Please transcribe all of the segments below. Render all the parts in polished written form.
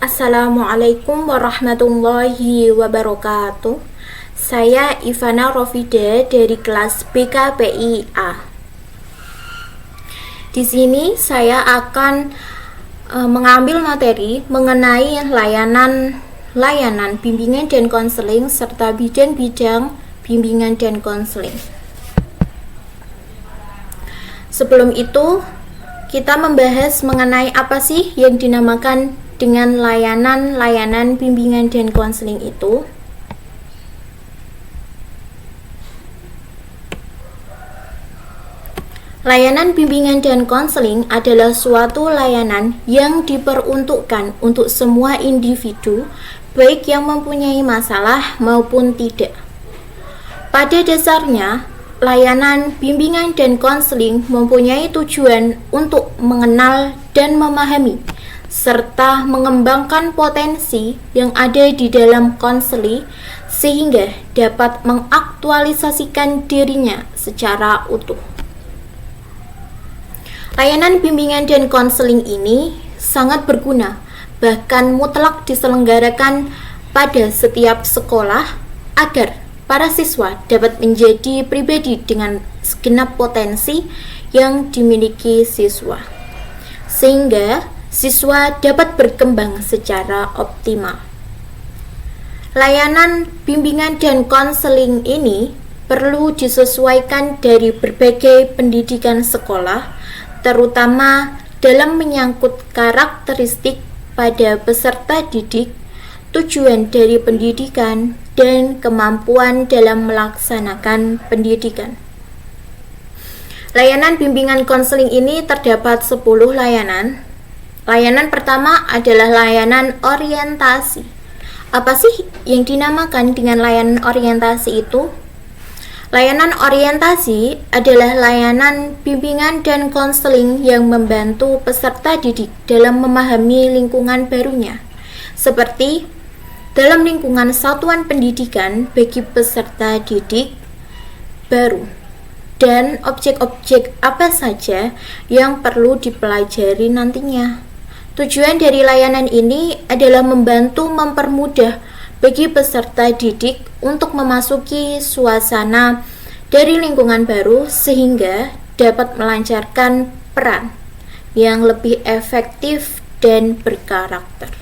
Assalamualaikum warahmatullahi wabarakatuh. Saya Ivana Rofida dari kelas BKPI-A. Di sini saya akan mengambil materi mengenai layanan bimbingan dan konseling serta bidang-bidang bimbingan dan konseling. Sebelum itu, kita membahas mengenai apa sih yang dinamakan dengan layanan bimbingan dan konseling itu. Layanan bimbingan dan konseling adalah suatu layanan yang diperuntukkan untuk semua individu, baik yang mempunyai masalah maupun tidak. Pada dasarnya, layanan bimbingan dan konseling mempunyai tujuan untuk mengenal dan memahami serta mengembangkan potensi yang ada di dalam konseli sehingga dapat mengaktualisasikan dirinya secara utuh. Layanan bimbingan dan konseling ini sangat berguna, bahkan mutlak diselenggarakan pada setiap sekolah agar para siswa dapat menjadi pribadi dengan segenap potensi yang dimiliki siswa, sehingga siswa dapat berkembang secara optimal. Layanan bimbingan dan konseling ini perlu disesuaikan dari berbagai pendidikan sekolah, terutama dalam menyangkut karakteristik pada peserta didik, tujuan dari pendidikan, dan kemampuan dalam melaksanakan pendidikan. Layanan bimbingan konseling ini terdapat 10 layanan. Layanan pertama adalah layanan orientasi. Apa sih yang dinamakan dengan layanan orientasi itu? Layanan orientasi adalah layanan bimbingan dan konseling yang membantu peserta didik dalam memahami lingkungan barunya, seperti dalam lingkungan satuan pendidikan bagi peserta didik baru, dan objek-objek apa saja yang perlu dipelajari nantinya. Tujuan dari layanan ini adalah membantu mempermudah bagi peserta didik untuk memasuki suasana dari lingkungan baru sehingga dapat melancarkan peran yang lebih efektif dan berkarakter.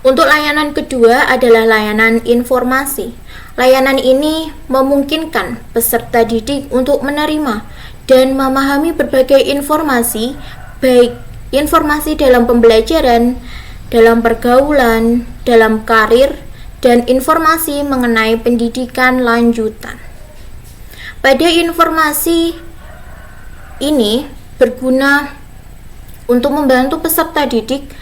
Untuk layanan kedua adalah layanan informasi. Layanan ini memungkinkan peserta didik untuk menerima dan memahami berbagai informasi, baik informasi dalam pembelajaran, dalam pergaulan, dalam karir, dan informasi mengenai pendidikan lanjutan. Pada informasi ini berguna untuk membantu peserta didik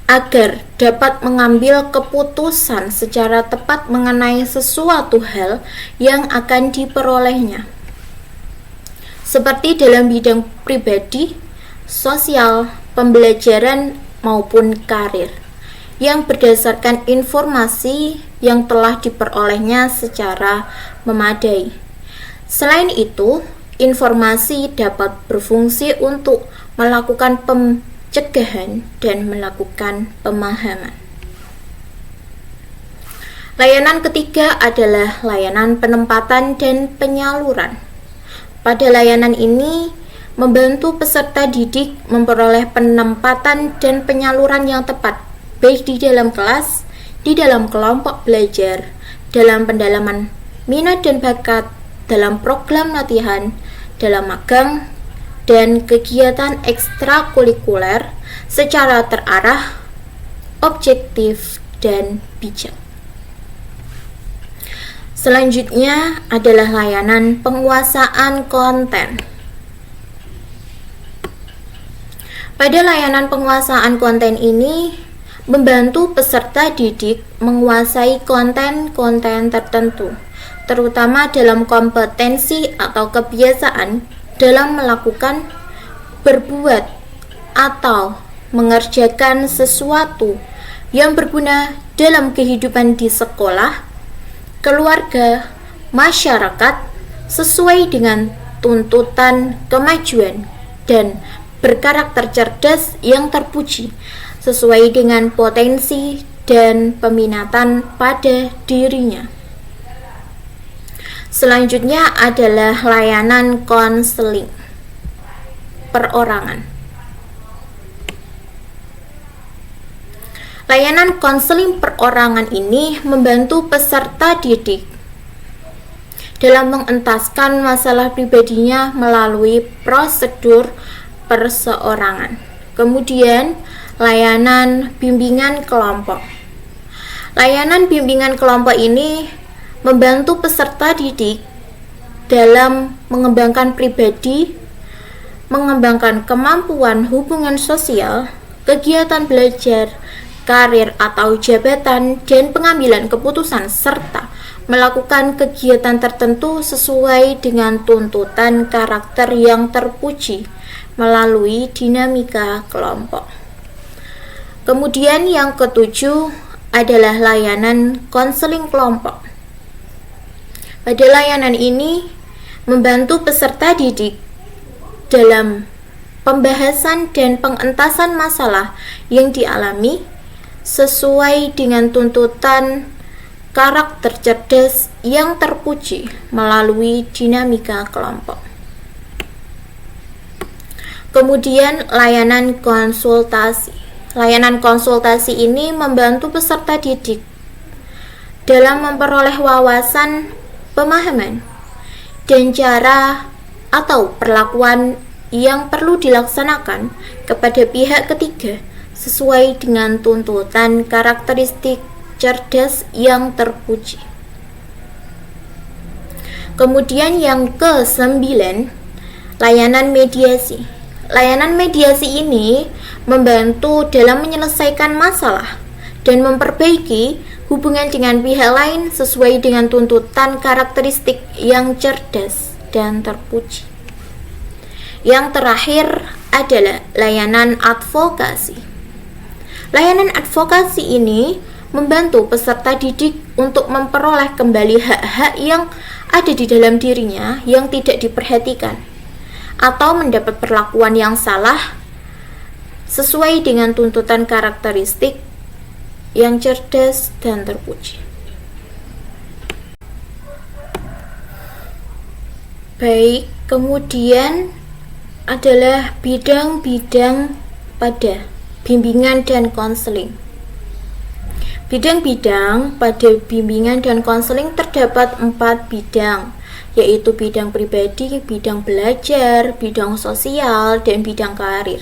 agar dapat mengambil keputusan secara tepat mengenai sesuatu hal yang akan diperolehnya, seperti dalam bidang pribadi, sosial, pembelajaran, maupun karir, yang berdasarkan informasi yang telah diperolehnya secara memadai. Selain itu, informasi dapat berfungsi untuk melakukan pencegahan dan melakukan pemahaman. Layanan ketiga adalah layanan penempatan dan penyaluran. Pada layanan ini, membantu peserta didik memperoleh penempatan dan penyaluran yang tepat, baik di dalam kelas, di dalam kelompok belajar, dalam pendalaman minat dan bakat, dalam program latihan, dalam magang, dan kegiatan ekstrakurikuler secara terarah, objektif, dan bijak. Selanjutnya adalah layanan penguasaan konten. Pada layanan penguasaan konten ini, membantu peserta didik menguasai konten-konten tertentu, terutama dalam kompetensi atau kebiasaan dalam melakukan, berbuat, atau mengerjakan sesuatu yang berguna dalam kehidupan di sekolah, keluarga, masyarakat, sesuai dengan tuntutan kemajuan dan berkarakter cerdas yang terpuji, sesuai dengan potensi dan peminatan pada dirinya. Selanjutnya adalah layanan konseling perorangan. Layanan konseling perorangan ini membantu peserta didik dalam mengentaskan masalah pribadinya melalui prosedur perseorangan. Kemudian, layanan bimbingan kelompok. Layanan bimbingan kelompok ini membantu peserta didik dalam mengembangkan pribadi, mengembangkan kemampuan hubungan sosial, kegiatan belajar, karir atau jabatan, dan pengambilan keputusan, serta melakukan kegiatan tertentu sesuai dengan tuntutan karakter yang terpuji melalui dinamika kelompok. Kemudian yang ketujuh adalah layanan konseling kelompok. Pada layanan ini membantu peserta didik dalam pembahasan dan pengentasan masalah yang dialami sesuai dengan tuntutan karakter cerdas yang terpuji melalui dinamika kelompok. Kemudian layanan konsultasi. Layanan konsultasi ini membantu peserta didik dalam memperoleh wawasan, pemahaman, dan cara atau perlakuan yang perlu dilaksanakan kepada pihak ketiga sesuai dengan tuntutan karakteristik cerdas yang terpuji. Kemudian yang ke-9, layanan mediasi. Layanan mediasi ini membantu dalam menyelesaikan masalah dan memperbaiki hubungan dengan pihak lain sesuai dengan tuntutan karakteristik yang cerdas dan terpuji. Yang terakhir adalah layanan advokasi. Layanan advokasi ini membantu peserta didik untuk memperoleh kembali hak-hak yang ada di dalam dirinya yang tidak diperhatikan, atau mendapat perlakuan yang salah sesuai dengan tuntutan karakteristik yang cerdas dan terpuji. Baik, kemudian adalah bidang-bidang pada bimbingan dan konseling. Bidang-bidang pada bimbingan dan konseling terdapat 4 bidang, yaitu bidang pribadi, bidang belajar, bidang sosial, dan bidang karir.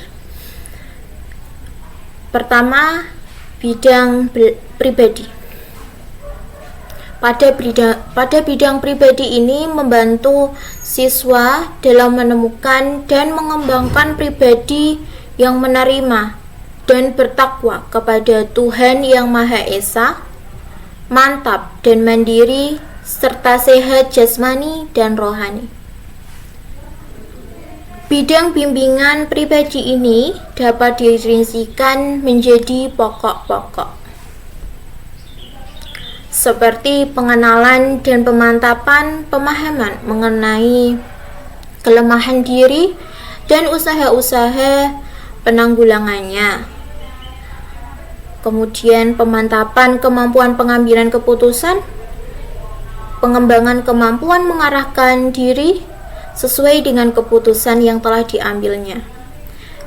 Pertama, bidang pribadi. Pada bidang pribadi ini membantu siswa dalam menemukan dan mengembangkan pribadi yang menerima dan bertakwa kepada Tuhan Yang Maha Esa, mantap dan mandiri, serta sehat jasmani dan rohani. Bidang bimbingan pribadi ini dapat dirincikan menjadi pokok-pokok, seperti pengenalan dan pemantapan pemahaman mengenai kelemahan diri dan usaha-usaha penanggulangannya. Kemudian pemantapan kemampuan pengambilan keputusan, pengembangan kemampuan mengarahkan diri sesuai dengan keputusan yang telah diambilnya,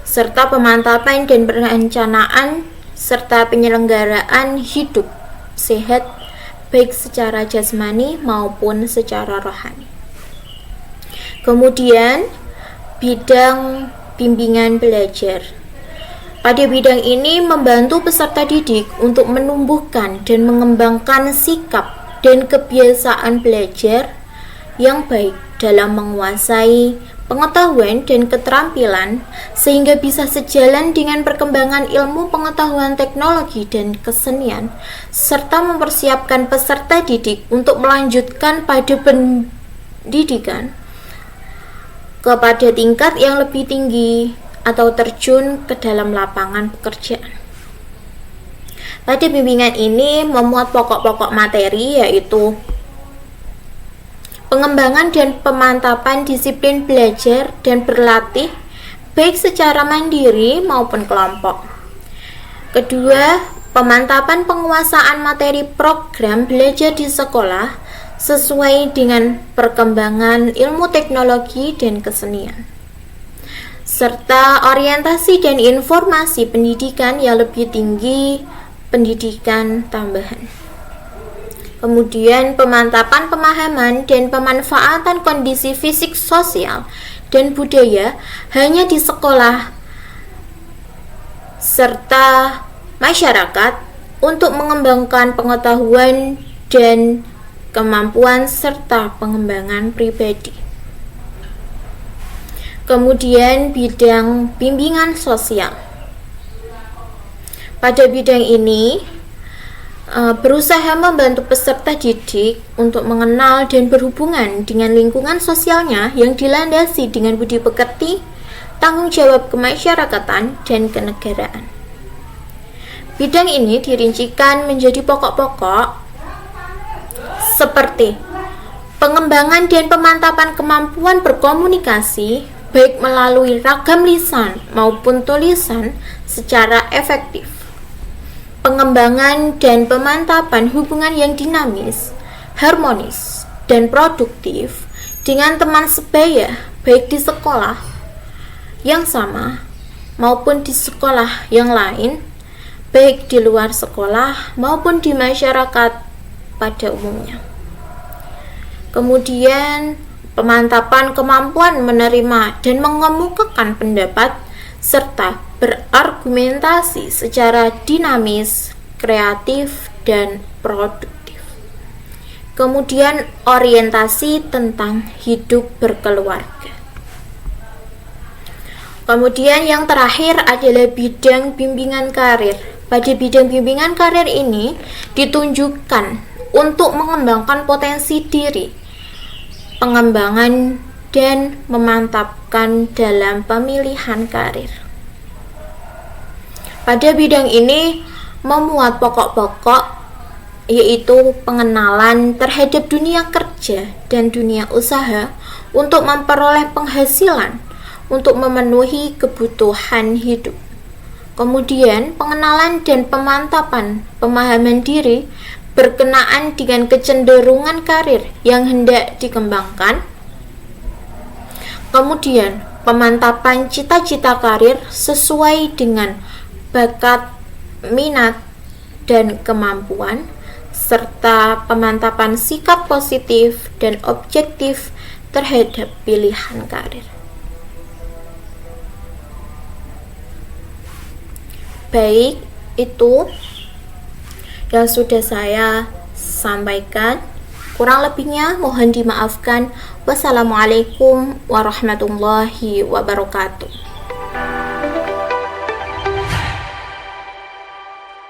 serta pemantapan dan perencanaan serta penyelenggaraan hidup sehat baik secara jasmani maupun secara rohani. Kemudian bidang bimbingan belajar. Pada bidang ini membantu peserta didik untuk menumbuhkan dan mengembangkan sikap dan kebiasaan belajar yang baik dalam menguasai pengetahuan dan keterampilan sehingga bisa sejalan dengan perkembangan ilmu pengetahuan teknologi dan kesenian, serta mempersiapkan peserta didik untuk melanjutkan pada pendidikan kepada tingkat yang lebih tinggi atau terjun ke dalam lapangan pekerjaan. Pada bimbingan ini memuat pokok-pokok materi, yaitu pengembangan dan pemantapan disiplin belajar dan berlatih baik secara mandiri maupun kelompok. Kedua, pemantapan penguasaan materi program belajar di sekolah sesuai dengan perkembangan ilmu teknologi dan kesenian, serta orientasi dan informasi pendidikan yang lebih tinggi, pendidikan tambahan. Kemudian pemantapan pemahaman dan pemanfaatan kondisi fisik, sosial, dan budaya hanya di sekolah serta masyarakat untuk mengembangkan pengetahuan dan kemampuan serta pengembangan pribadi. Kemudian bidang bimbingan sosial. Pada bidang ini berusaha membantu peserta didik untuk mengenal dan berhubungan dengan lingkungan sosialnya yang dilandasi dengan budi pekerti, tanggung jawab kemasyarakatan, dan kenegaraan. Bidang ini dirincikan menjadi pokok-pokok seperti pengembangan dan pemantapan kemampuan berkomunikasi baik melalui ragam lisan maupun tulisan secara efektif, pengembangan dan pemantapan hubungan yang dinamis, harmonis, dan produktif dengan teman sebaya baik di sekolah yang sama maupun di sekolah yang lain, baik di luar sekolah maupun di masyarakat pada umumnya. Kemudian pemantapan kemampuan menerima dan mengemukakan pendapat serta berargumentasi secara dinamis, kreatif, dan produktif. Kemudian orientasi tentang hidup berkeluarga. Kemudian yang terakhir adalah bidang bimbingan karir. Pada bidang bimbingan karir ini ditunjukkan untuk mengembangkan potensi diri, pengembangan dan memantapkan dalam pemilihan karir. Pada bidang ini memuat pokok-pokok yaitu pengenalan terhadap dunia kerja dan dunia usaha untuk memperoleh penghasilan untuk memenuhi kebutuhan hidup. Kemudian pengenalan dan pemantapan pemahaman diri berkenaan dengan kecenderungan karir yang hendak dikembangkan. Kemudian pemantapan cita-cita karir sesuai dengan bakat, minat, dan kemampuan, serta pemantapan sikap positif dan objektif terhadap pilihan karir. Baik, itu yang sudah saya sampaikan. Kurang lebihnya mohon dimaafkan. Wassalamualaikum warahmatullahi wabarakatuh.